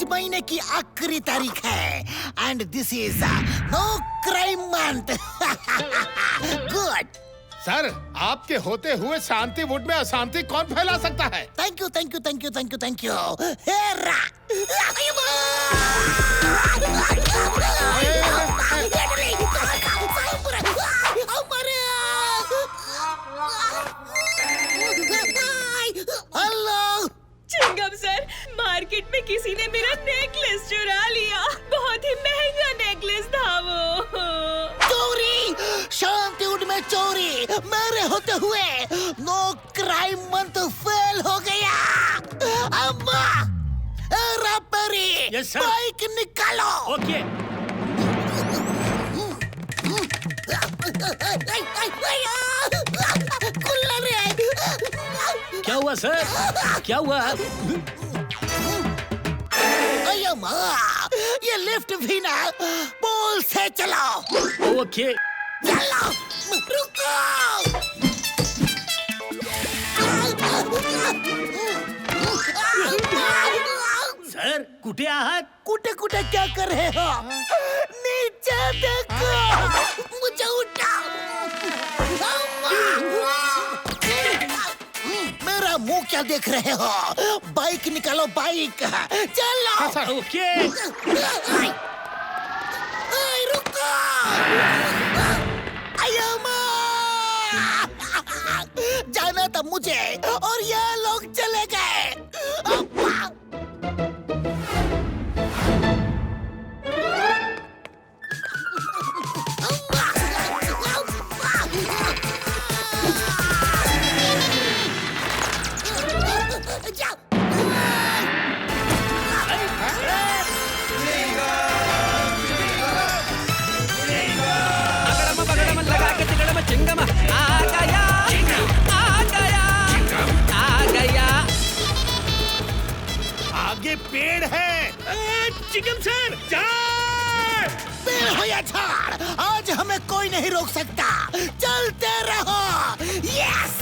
आज महीने की आखिरी तारीख है and this is no crime month. Good sir, आपके होते हुए शांति वुड में अशांति कौन फैला सकता है? Thank you thank you thank you thank you thank you. हेरा हेलो चिंगम सर, मार्केट में किसी ने मेरा नेकलेस चुरा लिया। बहुत ही महंगा नेकलेस था वो। चोरी, शांतिवुड में चोरी मेरे होते हुए नो क्राइम मंथ फेल हो गया। अम्मा, रापरी, Yes, sir. बाइक निकालो। ओके। कुल्लर है। क्या हुआ सर? क्या हुआ? अये माँ, ये लिफ्ट भी ना पोल से चलाओ। ओके। चलो, रुको। सर, कुठे आहात? कुटे कुटे क्या कर रहे हो? नीचे देखो, मुझे उठाओ। मेरा मुंह क्या देख रहे हो? बाइक निकालो, बाइक। चलो। ओके। रुको। अय्यम्मा! जाना था मुझे और ये लोग चले गए। चिंगम आ गया, आ गया, आ गया। आगे पेड़ है। चिंगम सर, जा! पेड़ हो या झाड़, आज हमें कोई नहीं रोक सकता। चलते रहो। यस।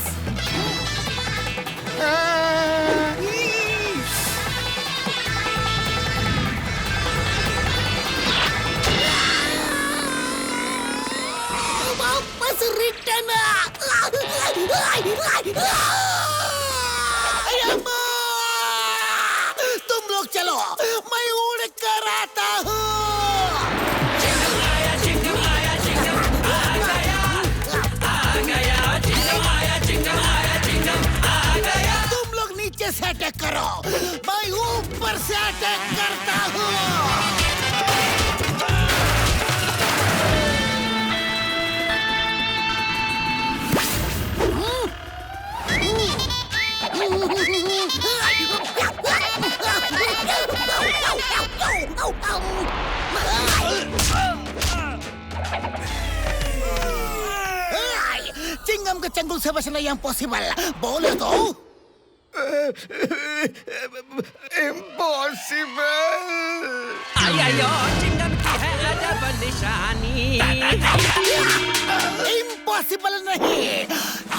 वापस रिटर्न। तुम लोग चलो, मैं उड़ कर आता हूँ। चिंगम आया, चिंगम आया, चिंगम आ गया, आ गया। चिंगम आया, चिंगम आया, चिंगम आ गया। तुम लोग नीचे से अटैक करो, मैं ऊपर से अटैक करता हूँ। चिंगम के चंगुल से बचना इम्पॉसिबल। बोले तो इम्पॉसिबल। आयो, चिंगम की है अजब निशानी। इम्पॉसिबल नहीं,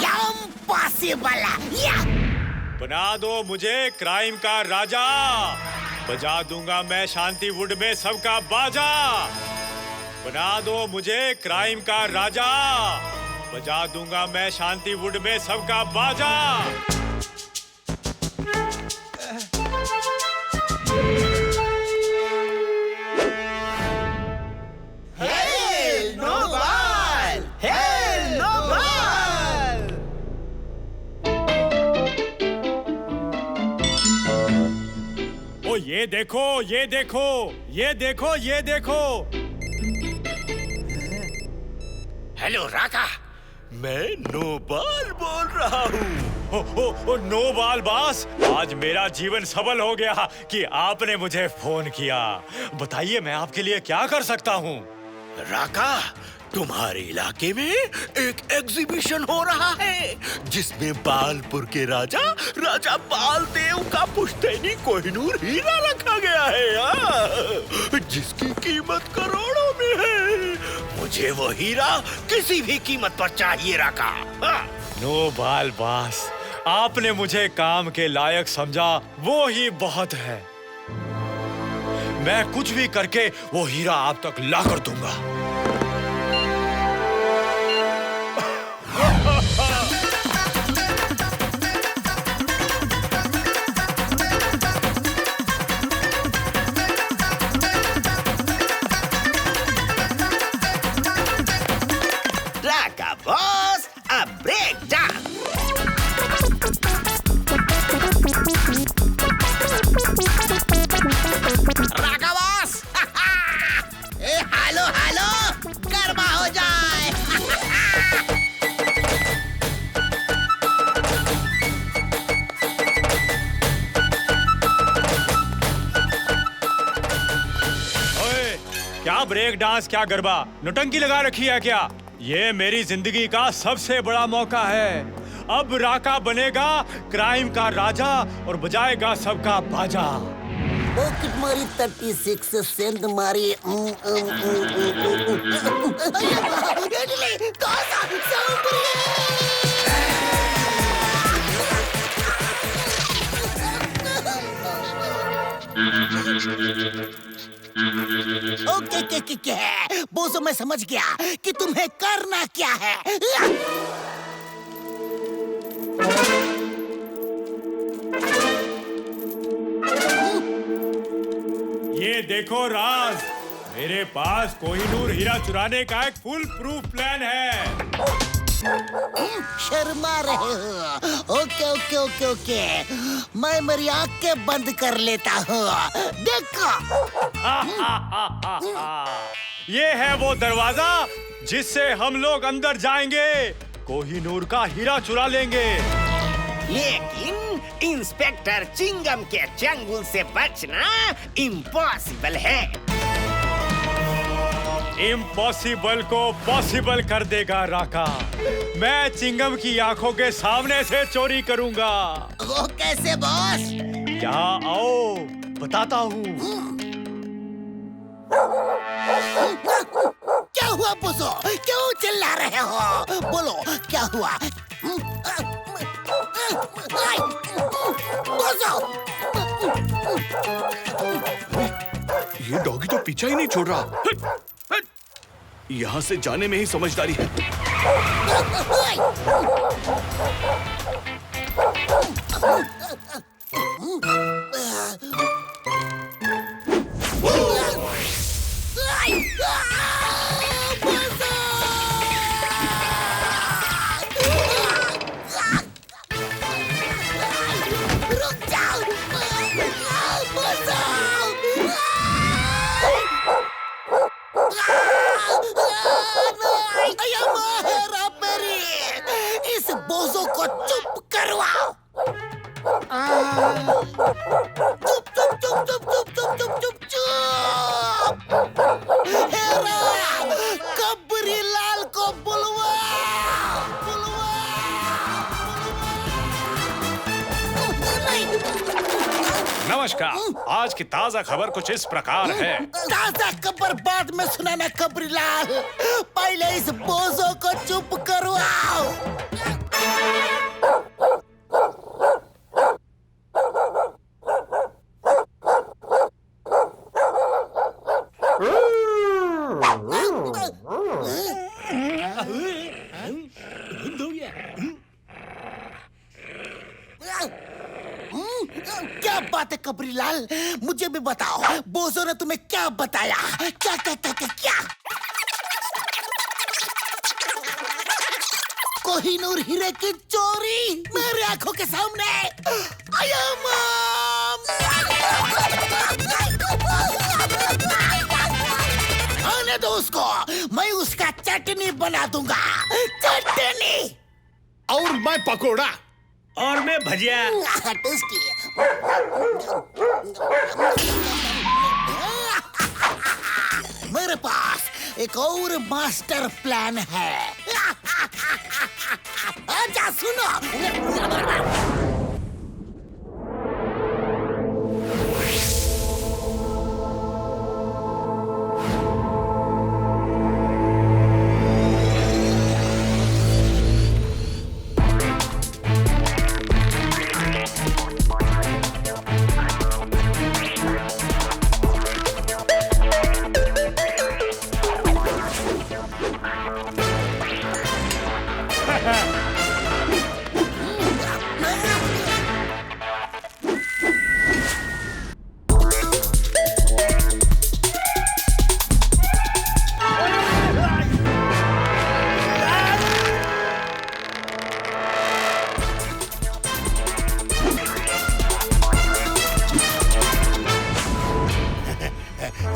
इम्पॉसिबल। बना दो मुझे क्राइम का राजा, बजा दूंगा मैं शांतिवुड में सबका बाजा। बना दो मुझे क्राइम का राजा, बजा दूंगा मैं शांतिवुड में सबका बाजा। हेल नो बाल, हेल नो बाल। ओ ये देखो, ये देखो, ये देखो, ये देखो। हेलो राका, मैं नोबाल बोल रहा हूँ। ओ नो बाल बास, आज मेरा जीवन सफल हो गया कि आपने मुझे फोन किया। बताइए मैं आपके लिए क्या कर सकता हूँ? राका, तुम्हारे इलाके में एक एग्जीबिशन हो रहा है जिसमें बालपुर के राजा राजा बालदेव का पुश्तैनी कोहिनूर हीरा रखा गया है, जिसकी कीमत करोड़ों में है। मुझे वो हीरा किसी भी कीमत पर चाहिए राका। नो बाल बास, आपने मुझे काम के लायक समझा, वो ही बहुत है। मैं कुछ भी करके वो हीरा आप तक ला कर दूंगा। Raka boss, a breakdown. Raka boss, ए हेलो हेलो, गरमा हो जाए। ओए, क्या ब्रेक डांस, क्या गरबा, नौटंकी लगा रखी है क्या? ये मेरी जिंदगी का सबसे बड़ा मौका है। अब राका बनेगा क्राइम का राजा और बजाएगा सबका बाजा। पॉकेट मारी 36 सेंध मारी। ओके, बोसो मैं समझ गया कि तुम्हें करना क्या है। ये देखो राज, मेरे पास कोहिनूर हीरा चुराने का एक फुल प्रूफ प्लान है। शर्मा रहे हो? ओके, मैं मेरी आंखें बंद कर लेता हूँ। देखो। ये है वो दरवाजा जिससे हम लोग अंदर जाएंगे, कोहिनूर का हीरा चुरा लेंगे। लेकिन इंस्पेक्टर चिंगम के चंगुल से बचना इम्पॉसिबल है। इम्पॉसिबल को पॉसिबल कर देगा राका। मैं चिंगम की आंखों के सामने से चोरी करूंगा। वो कैसे बॉस? यहाँ आओ, बताता हूँ। क्या हुआ बोसो? क्यों चिल्ला रहे हो? बोलो क्या हुआ? बोसो! ये डॉगी तो पीछा ही नहीं छोड़ रहा। यहाँ से जाने में ही समझदारी है। रुक जाओ! इस बोझों को चुप करवाओ। चुप। हेरा, कबरी लाल को बुलवा। नमस्कार, आज की ताजा खबर कुछ इस प्रकार है। ताजा खबर बाद में सुनाना कबरी लाल, पहले इस बोझों को चुप करवाओ। क्या बात है कबरी लाल, मुझे भी बताओ, बोझों ने तुम्हें क्या बताया? क्या? कोहिनूर हीरे की चोरी मेरी आंखों के सामने। आया मॉम! आने दो उसको, मैं उसका चटनी बना दूंगा। चटनी और मैं पकोड़ा। और मैं भजिया। टेस्टी। मेरे पास एक और मास्टर प्लान है। आजा सुनो।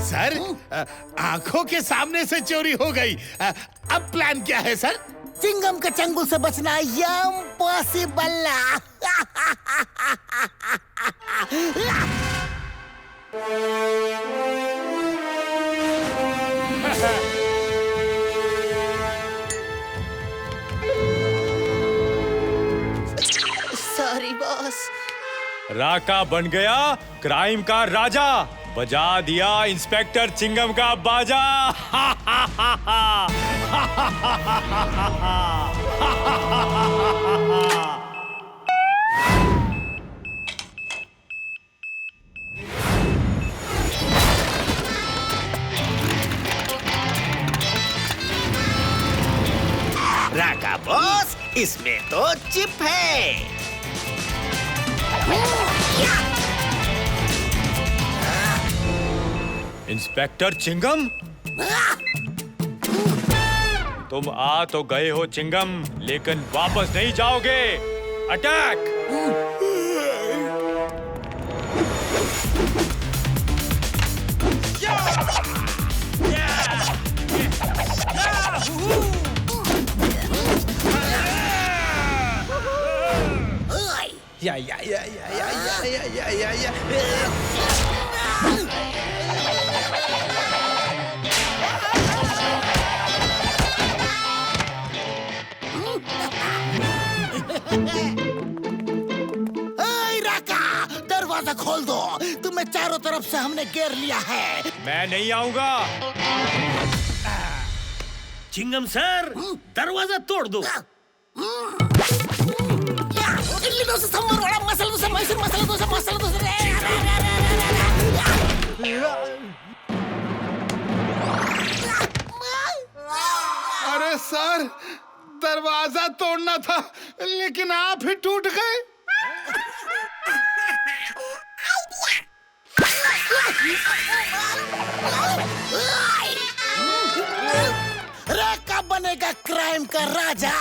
सर, आंखों के सामने से चोरी हो गई। अब प्लान क्या है सर? चिंगम के चंगुल से बचना इम्पॉसिबल। Sorry boss. राका बन गया क्राइम का राजा, बजा दिया इंस्पेक्टर चिंगम का बाजा। राका बॉस, इसमें तो चिप है। इंस्पेक्टर चिंगम, तुम आ तो गए हो चिंगम, लेकिन वापस नहीं जाओगे। अटैक! राका, दरवाजा खोल दो। तुम्हें चारों तरफ से हमने घेर लिया है। मैं नहीं आऊंगा। चिंगम सर, दरवाजा तोड़ दो। इडली डोसा सांभर वड़ा मसाला डोसा मैसूर मसाला डोसा मसाला डोसा। अरे सर, दरवाजा तोड़ना था, लेकिन आप ही टूट गए। राका बनेगा क्राइम का राजा।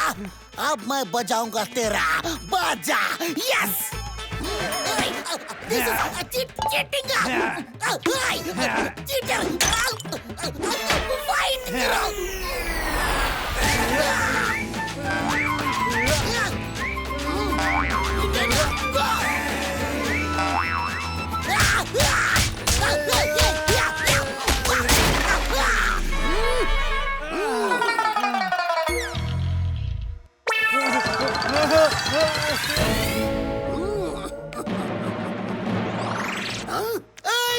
अब मैं बजाऊंगा तेरा बाजा। यस, चीटिंग, चीटर, फाइट करो।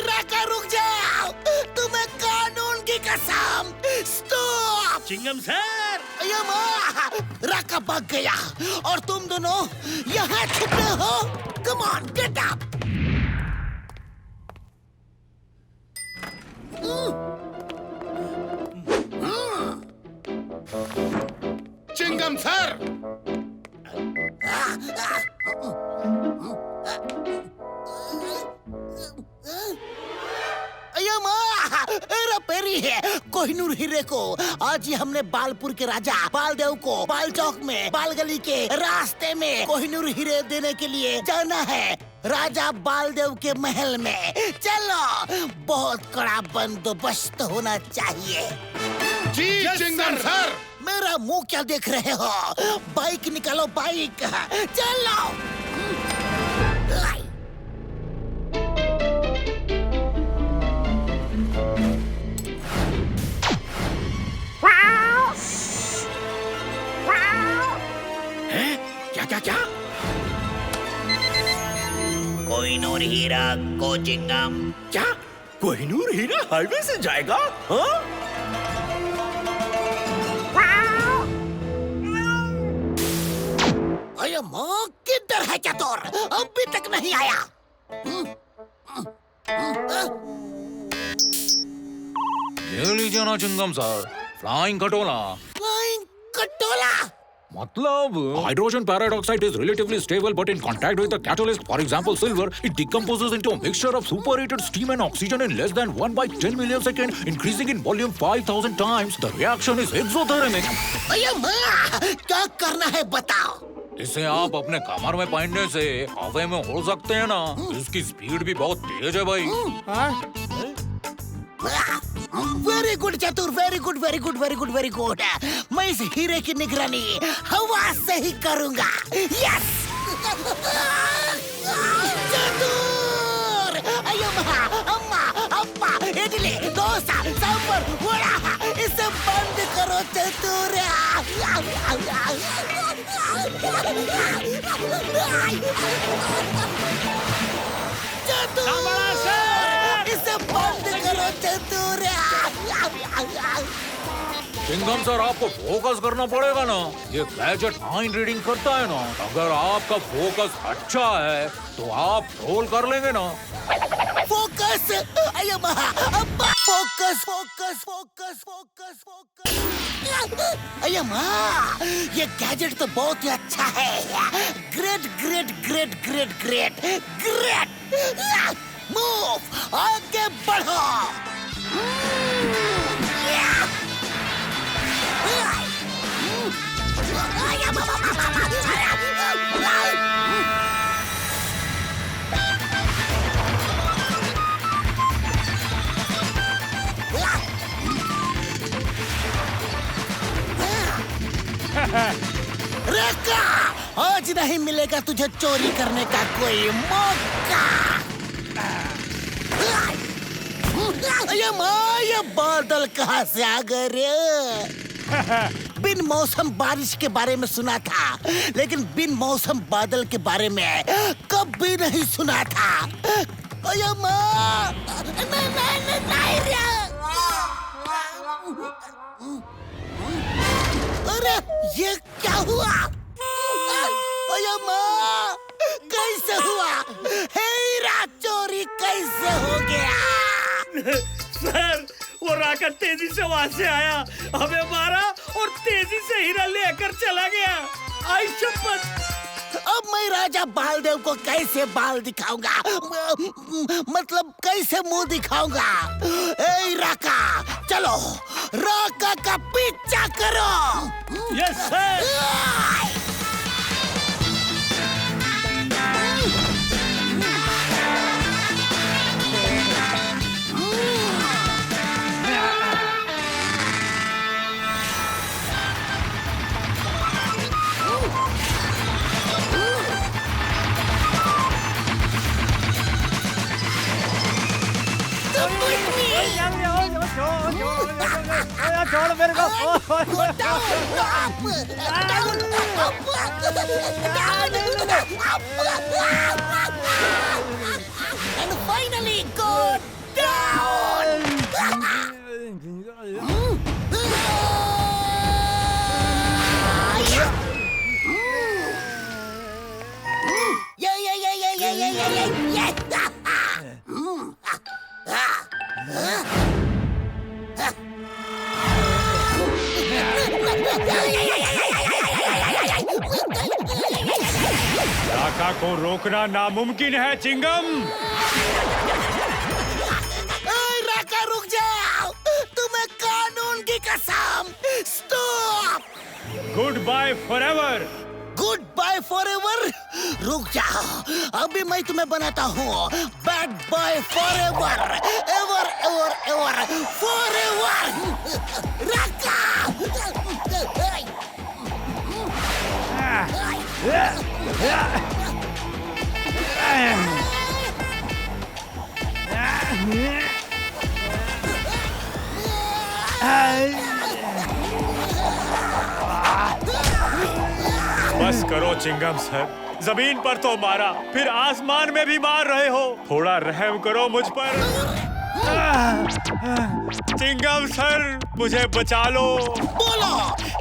राका रुक जाओ, तुम्हें कानून की कसम। स्टॉप! चिंगम सर, राका भाग गया और तुम दोनों यहाँ छुपे हो। Come on, get up. Chingam sir, पेरी है कोहिनूर हीरे को। आज ही हमने बालपुर के राजा बालदेव को बाल चौक में बाल गली के रास्ते में कोहिनूर हीरे देने के लिए जाना है, राजा बालदेव के महल में। चलो, बहुत कड़ा बंदोबस्त होना चाहिए। जी चिंगम सर। मेरा मुंह क्या देख रहे हो? बाइक निकालो, बाइक। चलो। क्या क्या क्या? कोहिनूर हीरा को चिंगम। क्या कोहिनूर हीरा हाईवे से जाएगा? हाँ? अरे माँ, किधर है चतुर? अभी तक नहीं आया। ले लीजिए ना चिंगम सर, फ्लाइंग खटोला फ्लाइंग कटोला मतलब hydrogen peroxide is relatively stable, but in contact with the catalyst, for example silver, it decomposes into a mixture of superheated steam and oxygen in less than 1/10 millisecond, increasing in volume 5,000 times. The reaction is exothermic. अये माँ, क्या करना है बताओ। इसे आप अपने कमर में पहनने से हवा में उड़ सकते हैं ना। इसकी स्पीड भी बहुत तेज है भाई। वेरी गुड चतुर, very good very good very good very good. मैं इस हीरे की निगरानी हवा से ही करूंगा। यस चतुर। अयो माँ, अम्मा, अप्पा, इडली, डोसा, सांभर, वड़ा, इसे बंद करो चतुर। चतुर, इसे बंद करो चतुर। चिंगम सर, आपको फोकस करना पड़ेगा ना। ये गैजेट माइंड रीडिंग करता है ना। अगर आपका फोकस अच्छा है तो आप रोल कर लेंगे ना। फोकस, अये माँ, अब्बा, focus focus focus focus focus. अये माँ, ये गैजेट तो बहुत ही अच्छा है। Great great great great great great. Move, आगे बढ़ो। रेखा, आज नहीं मिलेगा तुझे चोरी करने का कोई मौका। अये माँ, ये बादल कहाँ से आ गए रे? बिन मौसम बारिश के बारे में सुना था, लेकिन बिन मौसम बादल के बारे में कभी नहीं सुना था। अये माँ, नहीं रे। अरे ये क्या हुआ? अये माँ, कैसे हुआ? हीरा चोरी कैसे हो गया? सर, वो राकेट तेजी से वहाँ से आया, हमें मारा और तेजी से हीरा लेकर चला गया। आई शपथ। अब मैं राजा बालदेव को कैसे बाल दिखाऊंगा? मतलब कैसे मुंह दिखाऊंगा? ए राका, चलो राका का पीछा करो। Yes sir. छोड़ मेरे को। And finally go down. राका को रोकना नामुमकिन है चिंगम। राका रुक जाओ, तुम्हें कानून की कसम। Stop. Good bye forever. Good bye forever? रुक जाओ, अभी मैं तुम्हें बनाता हूँ bad bye forever. Ever ever ever forever. Raka. बस करो चिंगम सर, जमीन पर तो मारा, फिर आसमान में भी मार रहे हो। थोड़ा रहम करो मुझ पर। चिंगम सर, मुझे बचा लो। बोलो,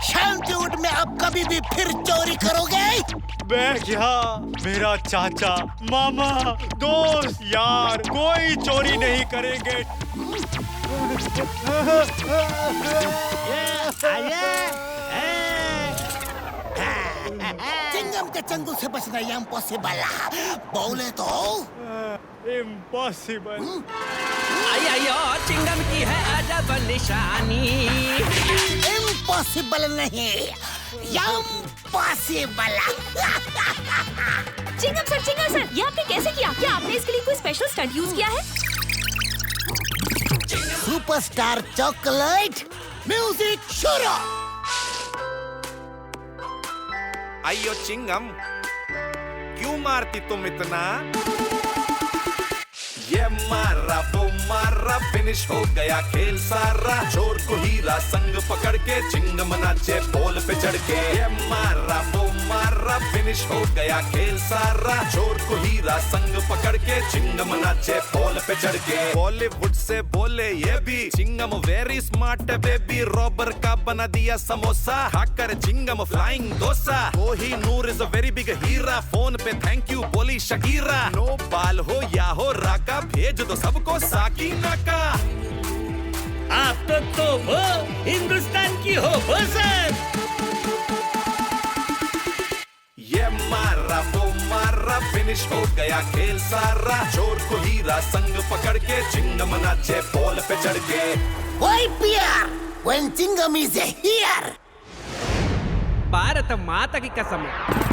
शांतिवुड में अब कभी भी फिर चोरी करोगे? मैं क्या, मेरा चाचा, मामा, दोस्त, यार, कोई चोरी नहीं करेंगे। चिंगम के चंगुल से बचना इम्पॉसिबल बोले तो इम्पॉसिबल। आई आई और चिंगम की है अजब निशानी। इम्पॉसिबल नहीं, इम्पॉसिबल। चिंगम सर, ये आपने कैसे किया? क्या आपने इसके लिए कोई स्पेशल स्टंट यूज किया है? सुपरस्टार चॉकलेट म्यूजिक शुरू। आइयो चिंगम, क्यों मारती तुम इतना? ये मारा वो मारा, फिनिश हो गया खेल सारा। चोर को हीरा संग पकड़ के चिंगम नाचे पोल पे चढ़ के। ये मारा वो मारा, फिनिश हो गया खेल सारा। चोर को हीरा संग पकड़ के चिंगम नाचे पोल पे चढ़ के। बॉलीवुड से बोले ये भी Chingam very smart baby. Robber का बना दिया समोसा, खाकर Chingam flying dosa. Kohinoor is a very big heera, phone पे थैंक यू बोली शकीरा। नो बाल हो या हो राका, भेज दो सबको साकीना का। आप तो वो हिंदुस्तान की हो वो सर। ये मारा वो मारा, फिनिश हो गया खेल सारा। चोर को हीरा संग पकड़ के चिंगम नाचे पोल पे चढ़ के। Why fear when Chingam is here? Bharat माता की कसम।